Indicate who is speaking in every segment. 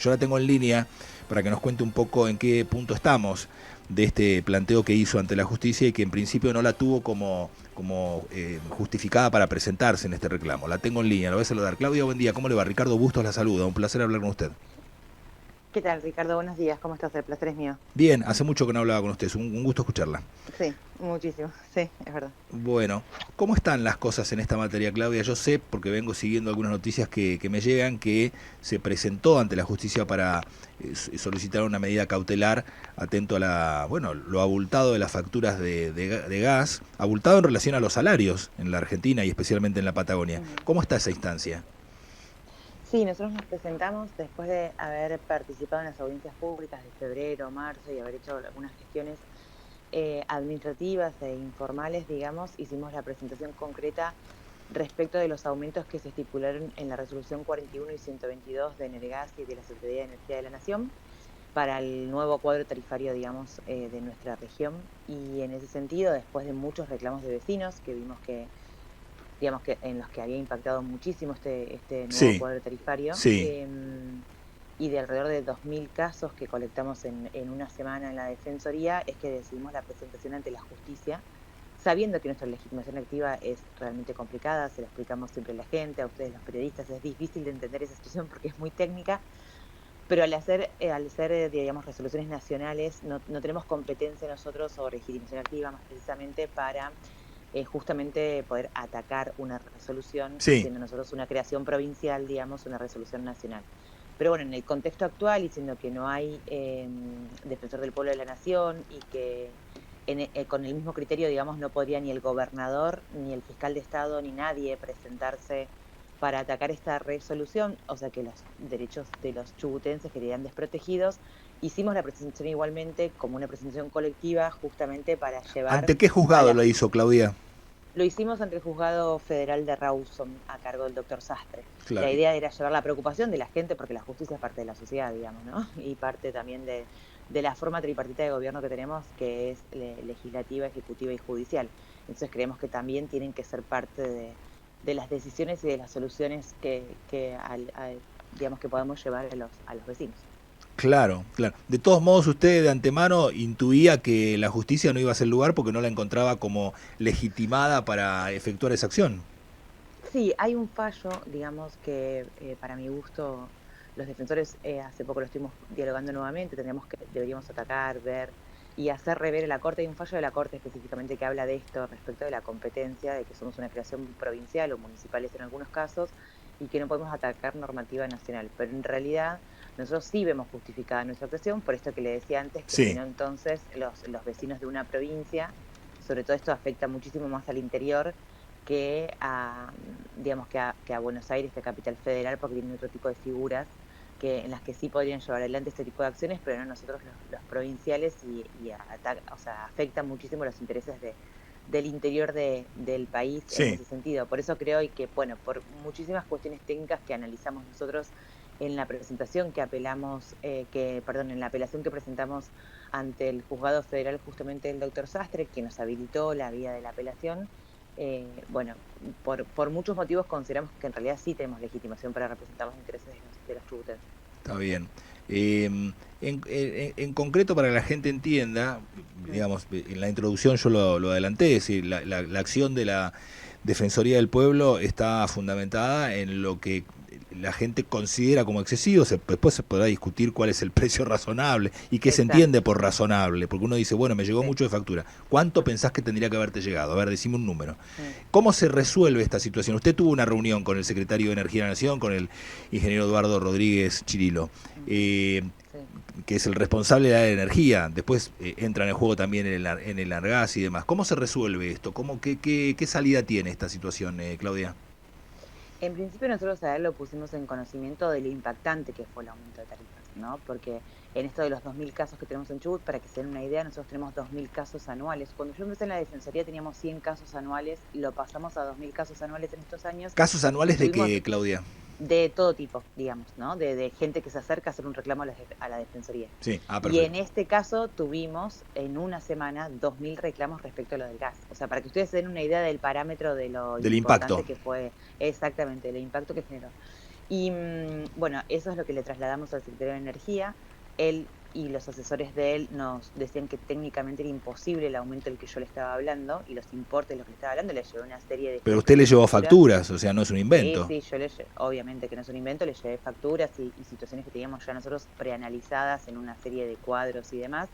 Speaker 1: Yo la tengo en línea para que nos cuente un poco en qué punto estamos de este planteo que hizo ante la justicia y que en principio no la tuvo como justificada para presentarse en este reclamo. La tengo en línea, la voy a saludar. Claudia, buen día. ¿Cómo le va? Ricardo Bustos la saluda. Un placer hablar con usted.
Speaker 2: ¿Qué tal, Ricardo? Buenos días, ¿cómo estás? El placer es mío.
Speaker 1: Bien, hace mucho que no hablaba con usted. Es un gusto escucharla.
Speaker 2: Sí, muchísimo, sí, es verdad.
Speaker 1: Bueno, ¿cómo están las cosas en esta materia, Claudia? Yo sé, porque vengo siguiendo algunas noticias que me llegan, que se presentó ante la justicia para solicitar una medida cautelar atento a lo abultado de las facturas de gas, abultado en relación a los salarios en la Argentina y especialmente en la Patagonia.
Speaker 2: Ujú.
Speaker 1: ¿Cómo está esa instancia?
Speaker 2: Sí, nosotros nos presentamos después de haber participado en las audiencias públicas de febrero, marzo y haber hecho algunas gestiones administrativas e informales, digamos, hicimos la presentación concreta respecto de los aumentos que se estipularon en la resolución 41 y 122 de Energas y de la Secretaría de Energía de la Nación para el nuevo cuadro tarifario, digamos, de nuestra región. Y en ese sentido, después de muchos reclamos de vecinos que vimos que digamos que en los que había impactado muchísimo este nuevo
Speaker 1: Sí,
Speaker 2: cuadro tarifario,
Speaker 1: sí.
Speaker 2: y de alrededor de 2.000 casos que colectamos en una semana en la Defensoría, es que decidimos la presentación ante la justicia, sabiendo que nuestra legitimación activa es realmente complicada, se lo explicamos siempre a la gente, a ustedes los periodistas, es difícil de entender esa situación porque es muy técnica, pero al ser digamos, resoluciones nacionales, no tenemos competencia nosotros o legitimación activa más precisamente para justamente poder atacar una resolución,
Speaker 1: Sí.
Speaker 2: siendo nosotros una creación provincial, digamos, una resolución nacional. Pero bueno, en el contexto actual, y siendo que no hay defensor del pueblo de la nación y que con el mismo criterio, digamos, no podría ni el gobernador, ni el fiscal de Estado, ni nadie presentarse para atacar esta resolución, o sea que los derechos de los chubutenses quedarían desprotegidos, hicimos la presentación igualmente como una presentación colectiva justamente para llevar
Speaker 1: ¿Ante qué
Speaker 2: a
Speaker 1: juzgado
Speaker 2: la
Speaker 1: lo hizo, Claudia?
Speaker 2: lo hicimos ante el juzgado federal de Rawson, a cargo del doctor Sastre. La
Speaker 1: Claro.
Speaker 2: idea era llevar la preocupación de la gente, porque la justicia es parte de la sociedad, digamos, ¿no? Y parte también de la forma tripartita de gobierno que tenemos, que es legislativa, ejecutiva y judicial. Entonces creemos que también tienen que ser parte de las decisiones y de las soluciones digamos, que podemos llevar a los vecinos.
Speaker 1: Claro, claro. De todos modos, usted de antemano intuía que la justicia no iba a ser lugar porque no la encontraba como legitimada para efectuar esa acción.
Speaker 2: Sí, hay un fallo, digamos, que para mi gusto los defensores hace poco lo estuvimos dialogando nuevamente, deberíamos atacar, ver y hacer rever a la Corte. Hay un fallo de la Corte específicamente que habla de esto respecto de la competencia, de que somos una creación provincial o municipales en algunos casos y que no podemos atacar normativa nacional. Pero en realidad nosotros sí vemos justificada nuestra actuación, por esto que le decía antes, que si
Speaker 1: Sí,
Speaker 2: no entonces los vecinos de una provincia, sobre todo esto afecta muchísimo más al interior, digamos, que a Buenos Aires, que a Capital Federal, porque tienen otro tipo de figuras en las que sí podrían llevar adelante este tipo de acciones, pero no nosotros los provinciales o sea, afectan muchísimo los intereses del interior del país en
Speaker 1: sí.
Speaker 2: ese sentido. Por eso creo y que, bueno, por muchísimas cuestiones técnicas que analizamos nosotros en la presentación perdón, en la apelación que presentamos ante el juzgado federal justamente el doctor Sastre, que nos habilitó la vía de la apelación, bueno, por muchos motivos consideramos que en realidad sí tenemos legitimación para representar los intereses de los tributenses.
Speaker 1: Está bien. En concreto, para que la gente entienda,
Speaker 2: Mm.
Speaker 1: digamos, en la introducción yo lo adelanté, es decir, la acción de la Defensoría del Pueblo está fundamentada en lo que la gente considera como excesivo. Después se podrá discutir cuál es el precio razonable y qué se entiende
Speaker 2: Exacto,
Speaker 1: por razonable, porque uno dice, bueno, me llegó
Speaker 2: sí.
Speaker 1: mucho de factura. ¿Cuánto pensás que tendría que haberte llegado? A ver, decime un número.
Speaker 2: Mm.
Speaker 1: ¿Cómo se resuelve esta situación? Usted tuvo una reunión con el secretario de Energía de la Nación, con el ingeniero Eduardo Rodríguez Chirilo,
Speaker 2: Ujú.
Speaker 1: eh,
Speaker 2: Sí.
Speaker 1: que es el responsable de la energía. Después entra en el juego también en el Argas y demás. ¿Cómo se resuelve esto? ¿Qué salida tiene esta situación, Claudia?
Speaker 2: En principio nosotros a él lo pusimos en conocimiento de lo impactante que fue el aumento de tarifas, ¿no? Porque en esto de los 2.000 casos que tenemos en Chubut, para que se den una idea, nosotros tenemos 2.000 casos anuales. Cuando yo empecé en la Defensoría teníamos 100 casos anuales, lo pasamos a 2.000 casos anuales en estos años
Speaker 1: ¿Casos
Speaker 2: y
Speaker 1: anuales de
Speaker 2: tuvimos
Speaker 1: qué, Claudia?
Speaker 2: de todo tipo, digamos, ¿no? De gente que se acerca a hacer un reclamo a la Defensoría.
Speaker 1: Sí,
Speaker 2: Y en
Speaker 1: perfecto.
Speaker 2: este caso tuvimos en una semana 2.000 reclamos respecto a lo del gas. O sea, para que ustedes se den una idea del parámetro de lo
Speaker 1: Del impacto.
Speaker 2: importante que fue exactamente, el impacto que generó. Y bueno, eso es lo que le trasladamos al secretario de Energía. Él y los asesores de él nos decían que técnicamente era imposible el aumento del que yo le estaba hablando y los importes de los que le estaba hablando. Le llevé una serie de
Speaker 1: Pero
Speaker 2: ejemplos
Speaker 1: usted le
Speaker 2: de
Speaker 1: llevó
Speaker 2: facturas.
Speaker 1: facturas, o sea, no es un
Speaker 2: Sí,
Speaker 1: invento.
Speaker 2: sí, obviamente que no es un invento, le llevé facturas y situaciones que teníamos ya nosotros preanalizadas en una serie de cuadros y demás.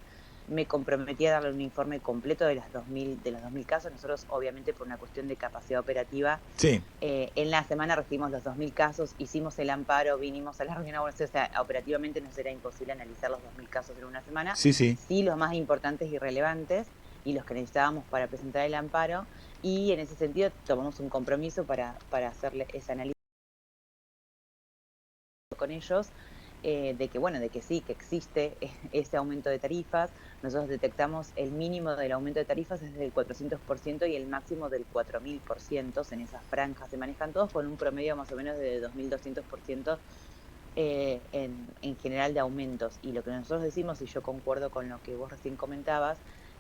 Speaker 2: Me comprometí a darle un informe completo de los 2000 casos. Nosotros, obviamente, por una cuestión de capacidad operativa,
Speaker 1: Sí,
Speaker 2: en la semana recibimos los 2000 casos, hicimos el amparo, vinimos a la reunión, o sea, operativamente nos era imposible analizar los 2000 casos en una semana,
Speaker 1: sí, sí.
Speaker 2: sí los más importantes y relevantes y los que necesitábamos para presentar el amparo, y en ese sentido tomamos un compromiso para hacerle ese análisis con ellos, de que bueno, de que sí, que existe ese aumento de tarifas. Nosotros detectamos el mínimo del aumento de tarifas es del 400% y el máximo del 4000%. En esas franjas se manejan todos con un promedio más o menos de 2200% en general de aumentos. Y lo que nosotros decimos, y yo concuerdo con lo que vos recién comentabas,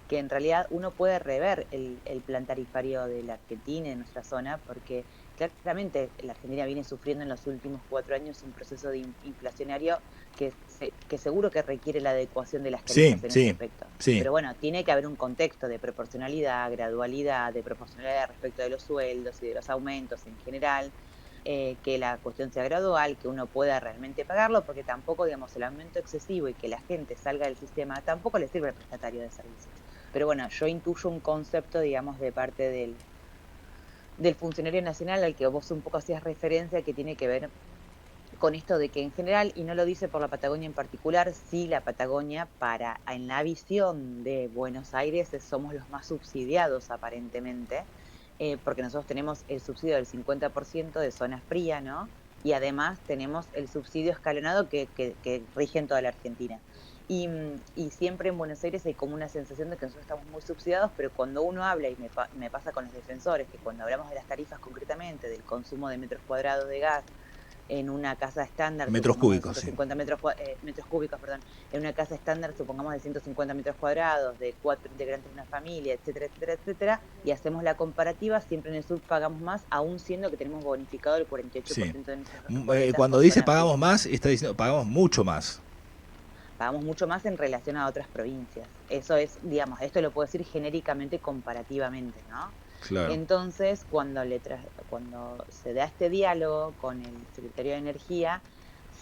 Speaker 2: que en realidad uno puede rever el plan tarifario de la Argentina, de nuestra zona, porque claramente la Argentina viene sufriendo en los últimos 4 años un proceso de inflacionario que seguro que requiere la adecuación de las
Speaker 1: Sí,
Speaker 2: tarifas en ese
Speaker 1: sí,
Speaker 2: aspecto.
Speaker 1: sí.
Speaker 2: Pero bueno, tiene que haber un contexto de proporcionalidad, gradualidad, de proporcionalidad respecto de los sueldos y de los aumentos en general, que la cuestión sea gradual, que uno pueda realmente pagarlo, porque tampoco, digamos, el aumento excesivo y que la gente salga del sistema tampoco le sirve al prestatario de servicios. Pero bueno, yo intuyo un concepto, digamos, de parte del funcionario nacional al que vos un poco hacías referencia, que tiene que ver con esto de que en general, y no lo dice por la Patagonia en particular, sí la Patagonia, en la visión de Buenos Aires, somos los más subsidiados aparentemente, porque nosotros tenemos el subsidio del 50% de zona fría, ¿no? Y además tenemos el subsidio escalonado que rige en toda la Argentina. Y siempre en Buenos Aires hay como una sensación de que nosotros estamos muy subsidiados, pero cuando uno habla, y me pasa con los defensores, que cuando hablamos de las tarifas concretamente, del consumo de metros cuadrados de gas, en una casa estándar,
Speaker 1: Metros
Speaker 2: supongamos de
Speaker 1: cúbicos, sí.
Speaker 2: 150 metros cúbicos, perdón, en una casa estándar, supongamos de 150 metros cuadrados, de 4 integrantes de una familia, etcétera, etcétera, etcétera, y hacemos la comparativa, siempre en el sur pagamos más, aún siendo que tenemos bonificado el
Speaker 1: Sí.
Speaker 2: 48% de nuestras boletas
Speaker 1: Cuando
Speaker 2: por
Speaker 1: dice
Speaker 2: zona fría.
Speaker 1: pagamos más, está diciendo pagamos mucho más.
Speaker 2: Pagamos mucho más en relación a otras provincias. Eso es, digamos, esto lo puedo decir genéricamente, comparativamente, ¿no?
Speaker 1: Claro.
Speaker 2: Entonces, cuando se da este diálogo con el secretario de Energía,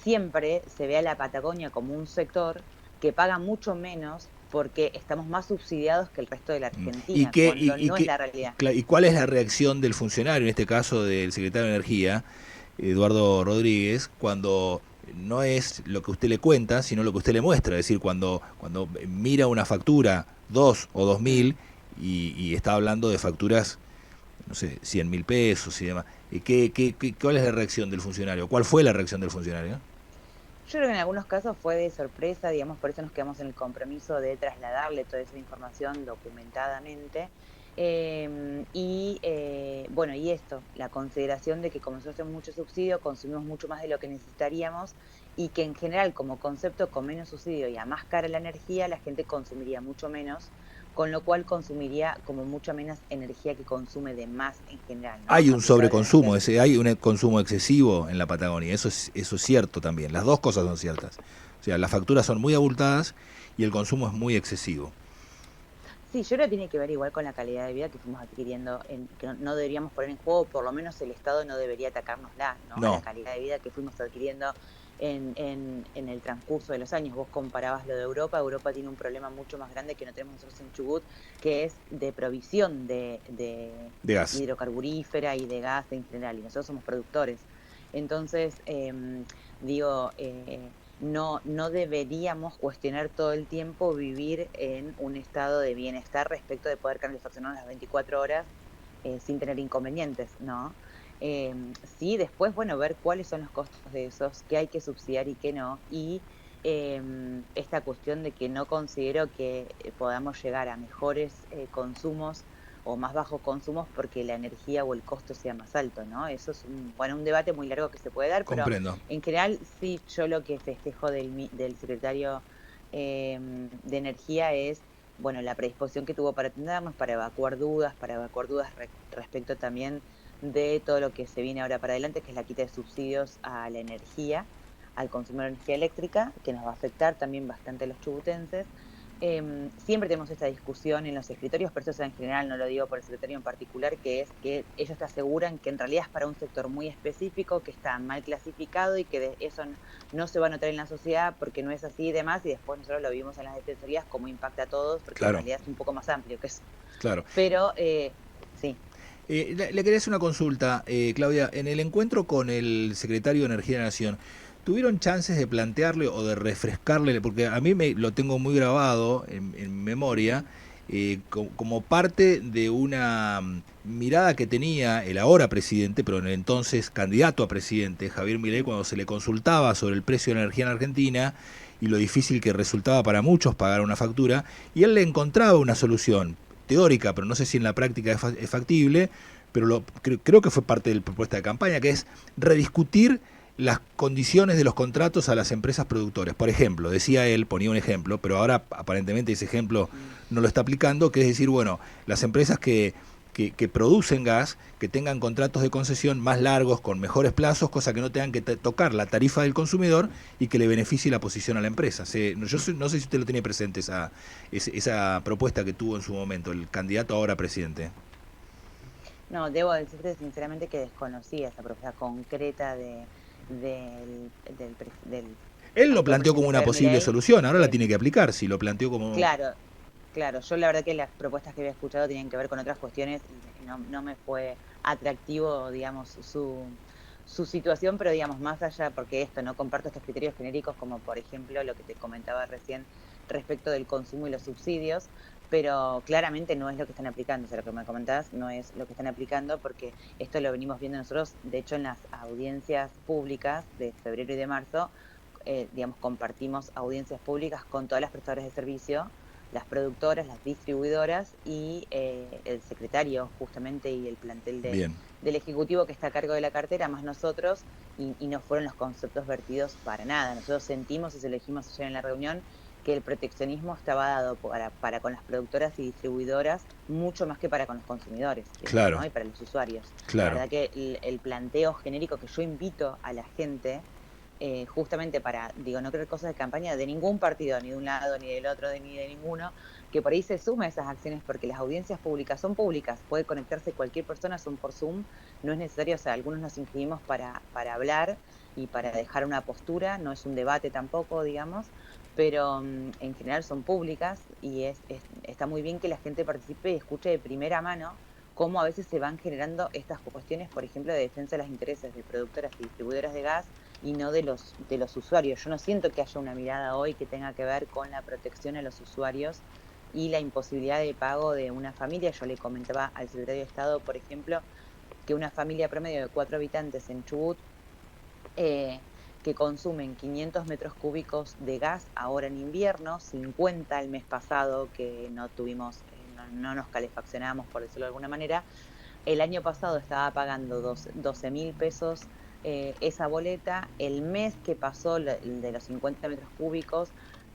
Speaker 2: siempre se ve a la Patagonia como un sector que paga mucho menos porque estamos más subsidiados que el resto de la
Speaker 1: ¿Y,
Speaker 2: Argentina,
Speaker 1: qué,
Speaker 2: cuando no es la realidad.
Speaker 1: ¿Y cuál es la reacción del funcionario, en este caso del secretario de Energía, Eduardo Rodríguez, cuando no es lo que usted le cuenta, sino lo que usted le muestra? Es decir, cuando mira una factura, 2 o 2000, y está hablando de facturas, no sé, 100.000 pesos y demás. ¿Cuál es la reacción del funcionario? ¿Cuál fue la reacción del funcionario?
Speaker 2: Yo creo que en algunos casos fue de sorpresa, digamos, por eso nos quedamos en el compromiso de trasladarle toda esa información documentadamente. Bueno, y esto, la consideración de que como nosotros tenemos mucho subsidio, consumimos mucho más de lo que necesitaríamos, y que en general, como concepto, con menos subsidio y a más cara la energía, la gente consumiría mucho menos, con lo cual consumiría como mucha menos energía que consume de más en general, ¿no?
Speaker 1: Hay un
Speaker 2: Aplicado a la energía
Speaker 1: sobreconsumo,
Speaker 2: eléctrica.
Speaker 1: hay un consumo excesivo en la Patagonia, eso es cierto también, las dos cosas son ciertas. O sea, las facturas son muy abultadas y el consumo es muy excesivo.
Speaker 2: Sí, yo creo que tiene que ver igual con la calidad de vida que fuimos adquiriendo, que no deberíamos poner en juego, por lo menos el Estado no debería atacárnosla, ¿no? A la
Speaker 1: No,
Speaker 2: calidad de vida que fuimos adquiriendo en el transcurso de los años. Vos comparabas lo de Europa, Europa tiene un problema mucho más grande que no tenemos nosotros en Chubut, que es de provisión de
Speaker 1: de gas.
Speaker 2: hidrocarburífera y de gas en general, y nosotros somos productores. Entonces, digo, no deberíamos cuestionar todo el tiempo vivir en un estado de bienestar respecto de poder calefaccionar las 24 horas sin tener inconvenientes, ¿no? Sí, después, bueno, ver cuáles son los costos de esos, qué hay que subsidiar y qué no, y esta cuestión de que no considero que podamos llegar a mejores consumos o más bajos consumos porque la energía o el costo sea más alto, ¿no? Eso es un debate muy largo que se puede dar, pero
Speaker 1: Comprendo.
Speaker 2: en general sí, yo lo que festejo del secretario de Energía es, bueno, la predisposición que tuvo para atendernos, para evacuar dudas respecto también de todo lo que se viene ahora para adelante, que es la quita de subsidios a la energía, al consumo de energía eléctrica, que nos va a afectar también bastante a los chubutenses. Siempre tenemos esta discusión en los escritorios, pero eso en general, no lo digo por el secretario en particular, que es que ellos te aseguran que en realidad es para un sector muy específico, que está mal clasificado y que eso no se va a notar en la sociedad porque no es así y demás, y después nosotros lo vimos en las defensorías cómo impacta a todos, porque en
Speaker 1: Claro,
Speaker 2: realidad es un poco más amplio que eso.
Speaker 1: claro.
Speaker 2: Pero sí.
Speaker 1: Le quería hacer una consulta, Claudia. En el encuentro con el secretario de Energía de la Nación, ¿tuvieron chances de plantearle o de refrescarle? Porque a mí lo tengo muy grabado en memoria, como parte de una mirada que tenía el ahora presidente, pero en el entonces candidato a presidente, Javier Milei, cuando se le consultaba sobre el precio de la energía en Argentina y lo difícil que resultaba para muchos pagar una factura, y él le encontraba una solución teórica, pero no sé si en la práctica es factible, pero creo que fue parte de la propuesta de campaña, que es rediscutir las condiciones de los contratos a las empresas productoras. Por ejemplo, decía él, ponía un ejemplo, pero ahora aparentemente ese ejemplo no lo está aplicando, que es decir, bueno, las empresas que producen gas, que tengan contratos de concesión más largos, con mejores plazos, cosa que no tengan que tocar la tarifa del consumidor y que le beneficie la posición a la empresa. No sé si usted lo tiene presente, esa propuesta que tuvo en su momento el candidato ahora presidente.
Speaker 2: No, debo decirte sinceramente que desconocía esa propuesta concreta del
Speaker 1: Él lo
Speaker 2: actual
Speaker 1: planteó como
Speaker 2: presidente
Speaker 1: una
Speaker 2: Javier
Speaker 1: posible
Speaker 2: Milei.
Speaker 1: solución, ahora la
Speaker 2: Sí,
Speaker 1: tiene que aplicar. Si lo planteó como...
Speaker 2: claro, claro. Yo la verdad que las propuestas que había escuchado tenían que ver con otras cuestiones y no me fue atractivo, digamos, su situación, pero digamos, más allá, porque no comparto estos criterios genéricos como por ejemplo lo que te comentaba recién respecto del consumo y los subsidios, pero claramente no es lo que están aplicando, o sea, lo que me comentabas no es lo que están aplicando porque esto lo venimos viendo nosotros, de hecho en las audiencias públicas de febrero y de marzo, digamos, compartimos audiencias públicas con todas las prestadoras de servicio, las productoras, las distribuidoras y el secretario justamente y el plantel
Speaker 1: Bien,
Speaker 2: del Ejecutivo que está a cargo de la cartera, más nosotros, y no fueron los conceptos vertidos para nada. Nosotros sentimos y se lo dijimos ayer en la reunión que el proteccionismo estaba dado para con las productoras y distribuidoras mucho más que para con los consumidores, digamos,
Speaker 1: claro,
Speaker 2: ¿no? Y para los usuarios. La
Speaker 1: claro.
Speaker 2: verdad que el planteo genérico que yo invito a la gente, justamente para, digo, no creer cosas de campaña de ningún partido, ni de un lado, ni del otro, ni de ninguno, que por ahí se sume a esas acciones porque las audiencias públicas son públicas, puede conectarse cualquier persona, son por Zoom, no es necesario, o sea, algunos nos inscribimos para hablar y para dejar una postura, no es un debate tampoco, digamos, pero en general son públicas y está muy bien que la gente participe y escuche de primera mano cómo a veces se van generando estas cuestiones, por ejemplo, de defensa de los intereses de productoras y distribuidoras de gas y no de los usuarios. Yo no siento que haya una mirada hoy que tenga que ver con la protección a los usuarios y la imposibilidad de pago de una familia. Yo le comentaba al secretario de Estado, por ejemplo, que una familia promedio de 4 habitantes en Chubut, eh, que consumen 500 metros cúbicos de gas ahora en invierno, 50 el mes pasado que no tuvimos, no nos calefaccionamos, por decirlo de alguna manera. El año pasado estaba pagando 12.000 pesos esa boleta. El mes que pasó, el de los 50 metros cúbicos,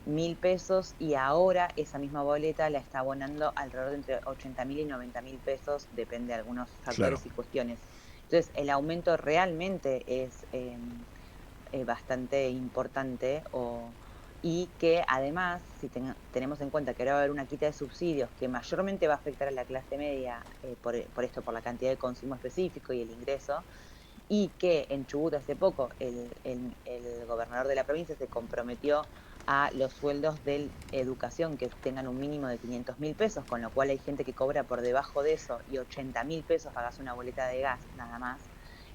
Speaker 2: 1.000 pesos, y ahora esa misma boleta la está abonando alrededor de entre 80.000 y 90.000 pesos, depende de algunos
Speaker 1: Claro.
Speaker 2: factores y cuestiones. Entonces, el aumento realmente es bastante importante y que además, si tenemos en cuenta que ahora va a haber una quita de subsidios que mayormente va a afectar a la clase media por la cantidad de consumo específico y el ingreso, y que en Chubut hace poco el gobernador de la provincia se comprometió a los sueldos de educación que tengan un mínimo de 500.000 pesos, con lo cual hay gente que cobra por debajo de eso y 80.000 pesos pagas una boleta de gas nada más.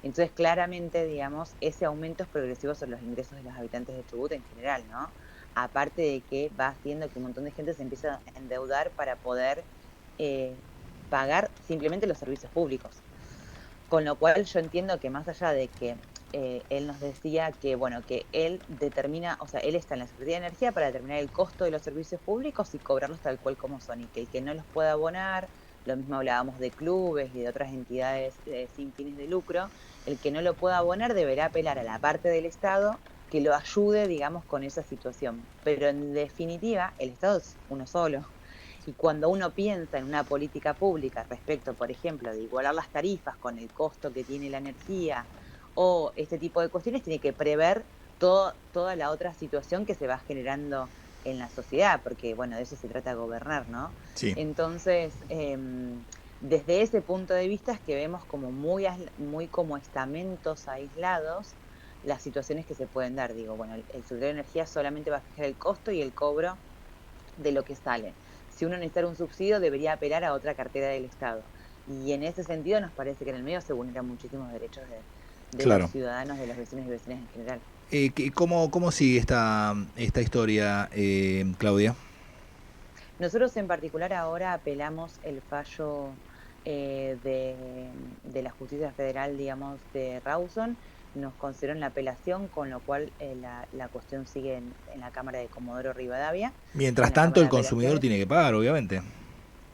Speaker 2: Entonces, claramente, digamos, ese aumento es progresivo sobre los ingresos de los habitantes de Chubut en general, ¿no? Aparte de que va haciendo que un montón de gente se empiece a endeudar para poder eh, pagar simplemente los servicios públicos. Con lo cual yo entiendo que más allá de que él nos decía que, bueno, que él determina, o sea, él está en la Secretaría de Energía para determinar el costo de los servicios públicos y cobrarlos tal cual como son, y que el que no los pueda abonar, lo mismo hablábamos de clubes y de otras entidades sin fines de lucro, el que no lo pueda abonar deberá apelar a la parte del Estado que lo ayude, digamos, con esa situación. Pero en definitiva, el Estado es uno solo Y cuando uno piensa en una política pública respecto, por ejemplo, de igualar las tarifas con el costo que tiene la energía o este tipo de cuestiones, tiene que prever toda la otra situación que se va generando en la sociedad, porque bueno, de eso se trata de gobernar, ¿no?
Speaker 1: Sí.
Speaker 2: Entonces, desde ese punto de vista es que vemos como muy como estamentos aislados las situaciones que se pueden dar. Digo, bueno, el secretario de Energía solamente va a fijar el costo y el cobro de lo que sale. Si uno necesita un subsidio, debería apelar a otra cartera del Estado. Y en ese sentido nos parece que en el medio se vulneran muchísimos derechos de los
Speaker 1: Claro.
Speaker 2: ciudadanos, de los vecinos y vecinas en general.
Speaker 1: ¿Cómo sigue esta historia, Claudia?
Speaker 2: Nosotros en particular ahora apelamos el fallo de la justicia federal, digamos, de Rawson. Nos concedieron la apelación, con lo cual la cuestión sigue en la Cámara de Comodoro Rivadavia, en
Speaker 1: Mientras
Speaker 2: la
Speaker 1: tanto,
Speaker 2: Cámara
Speaker 1: el
Speaker 2: de
Speaker 1: consumidor
Speaker 2: Apelaciones.
Speaker 1: tiene que pagar, obviamente.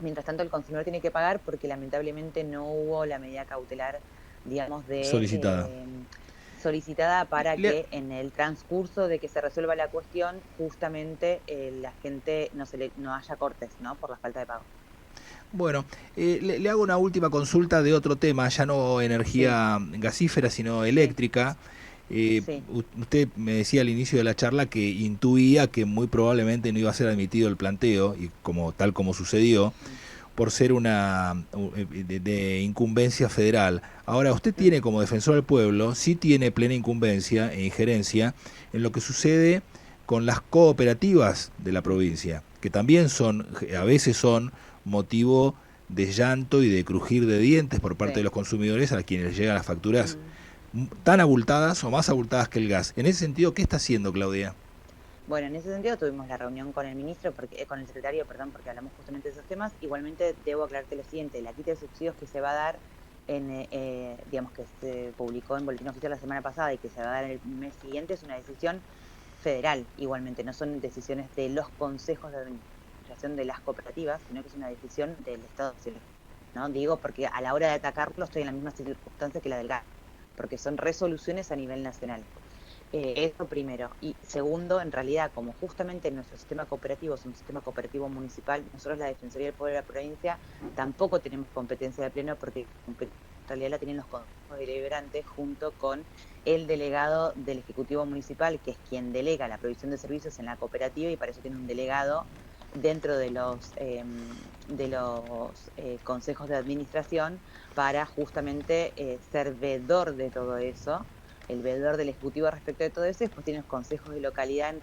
Speaker 2: Mientras tanto, el consumidor tiene que pagar porque lamentablemente no hubo la medida cautelar, digamos,
Speaker 1: Solicitada.
Speaker 2: solicitada para
Speaker 1: Le-
Speaker 2: que en el transcurso de que se resuelva la cuestión, justamente la gente no haya cortes, ¿no? Por la falta de pago.
Speaker 1: Bueno, le hago una última consulta de otro tema, ya no
Speaker 2: Sí,
Speaker 1: energía gasífera, sino
Speaker 2: sí,
Speaker 1: eléctrica.
Speaker 2: sí,
Speaker 1: Usted me decía al inicio de la charla que intuía que muy probablemente no iba a ser admitido el planteo, y tal como sucedió, por ser de incumbencia federal. Ahora, usted tiene como defensor del pueblo, sí tiene plena incumbencia e injerencia en lo que sucede con las cooperativas de la provincia, que también a veces son motivo de llanto y de crujir de dientes por parte de
Speaker 2: sí.
Speaker 1: los consumidores a quienes les llegan las facturas tan abultadas o más abultadas que el gas. En ese sentido, ¿qué está haciendo, Claudia?
Speaker 2: Bueno, en ese sentido tuvimos la reunión con el ministro, con el secretario, perdón, porque hablamos justamente de esos temas. Igualmente debo aclararte lo siguiente: la quita de subsidios que se va a dar digamos, que se publicó en Boletín Oficial la semana pasada y que se va a dar el mes siguiente, es una decisión federal. Igualmente, no son decisiones de los consejos de administración de las cooperativas, sino que es una decisión del Estado, ¿no? Digo, porque a la hora de atacarlo estoy en la misma circunstancia que la del gas, porque son resoluciones a nivel nacional. Eso primero. Y segundo, en realidad, como justamente nuestro sistema cooperativo es un sistema cooperativo municipal, nosotros la Defensoría del Pueblo de la provincia tampoco tenemos competencia de pleno, porque en realidad la tienen los consejos deliberantes junto con el delegado del Ejecutivo Municipal, que es quien delega la provisión de servicios en la cooperativa, y para eso tiene un delegado dentro de los consejos de administración para justamente ser vedor de todo eso, el veedor del Ejecutivo respecto de todo eso. Y después tiene los consejos de localidad,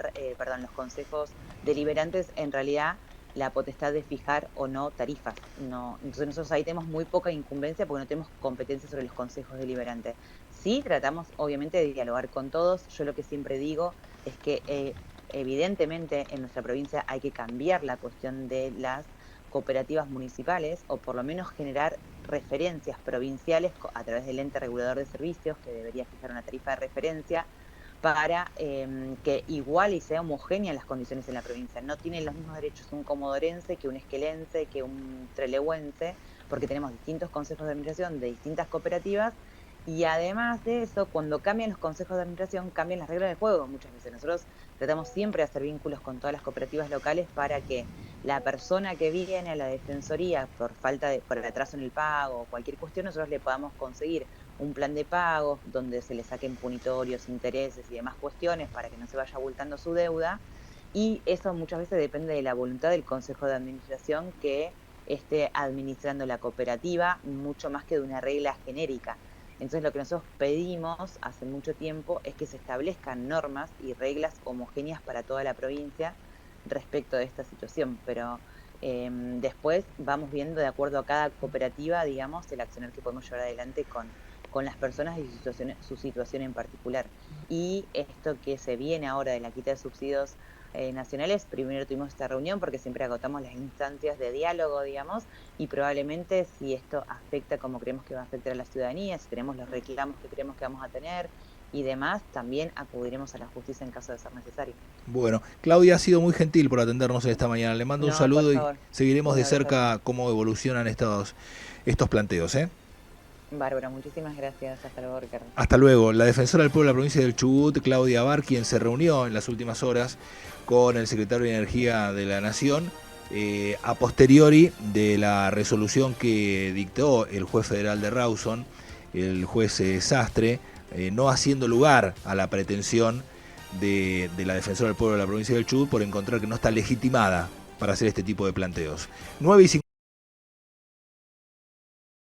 Speaker 2: los consejos deliberantes, en realidad la potestad de fijar o no tarifas. No, entonces nosotros ahí tenemos muy poca incumbencia porque no tenemos competencia sobre los consejos deliberantes. Sí tratamos obviamente de dialogar con todos. Yo lo que siempre digo es que evidentemente en nuestra provincia hay que cambiar la cuestión de las cooperativas municipales, o por lo menos generar referencias provinciales a través del ente regulador de servicios, que debería fijar una tarifa de referencia para que igual y sea homogénea las condiciones en la provincia. No tienen los mismos derechos un comodorense que un esquelense, que un trelewense, porque tenemos distintos consejos de administración de distintas cooperativas. Y además de eso, cuando cambian los consejos de administración, cambian las reglas del juego muchas veces. Nosotros tratamos siempre de hacer vínculos con todas las cooperativas locales para que la persona que viene a la defensoría por atraso en el pago o cualquier cuestión, nosotros le podamos conseguir un plan de pagos donde se le saquen punitorios, intereses y demás cuestiones para que no se vaya abultando su deuda. Y eso muchas veces depende de la voluntad del Consejo de Administración que esté administrando la cooperativa, mucho más que de una regla genérica. Entonces lo que nosotros pedimos hace mucho tiempo es que se establezcan normas y reglas homogéneas para toda la provincia respecto de esta situación, pero después vamos viendo de acuerdo a cada cooperativa, digamos, el accionar que podemos llevar adelante con las personas y su situación en particular. Y esto que se viene ahora de la quita de subsidios nacionales, primero tuvimos esta reunión porque siempre agotamos las instancias de diálogo, digamos, y probablemente si esto afecta como creemos que va a afectar a la ciudadanía, si tenemos los reclamos que creemos que vamos a tener y demás, también acudiremos a la justicia en caso de ser necesario.
Speaker 1: Bueno, Claudia ha sido muy gentil por atendernos esta mañana. Le mando un
Speaker 2: No, por
Speaker 1: saludo y
Speaker 2: favor,
Speaker 1: seguiremos
Speaker 2: un
Speaker 1: de
Speaker 2: abrazo grande.
Speaker 1: cerca cómo evolucionan estos planteos.
Speaker 2: Bárbara, muchísimas gracias. Hasta luego, Ricardo.
Speaker 1: Hasta luego. La defensora del pueblo de la provincia del Chubut, Claudia Abar, quien se reunió en las últimas horas con el secretario de Energía de la Nación, a posteriori de la resolución que dictó el juez federal de Rawson, el juez Sastre, no haciendo lugar a la pretensión de la defensora del pueblo de la provincia del Chubut por encontrar que no está legitimada para hacer este tipo de planteos. 9:50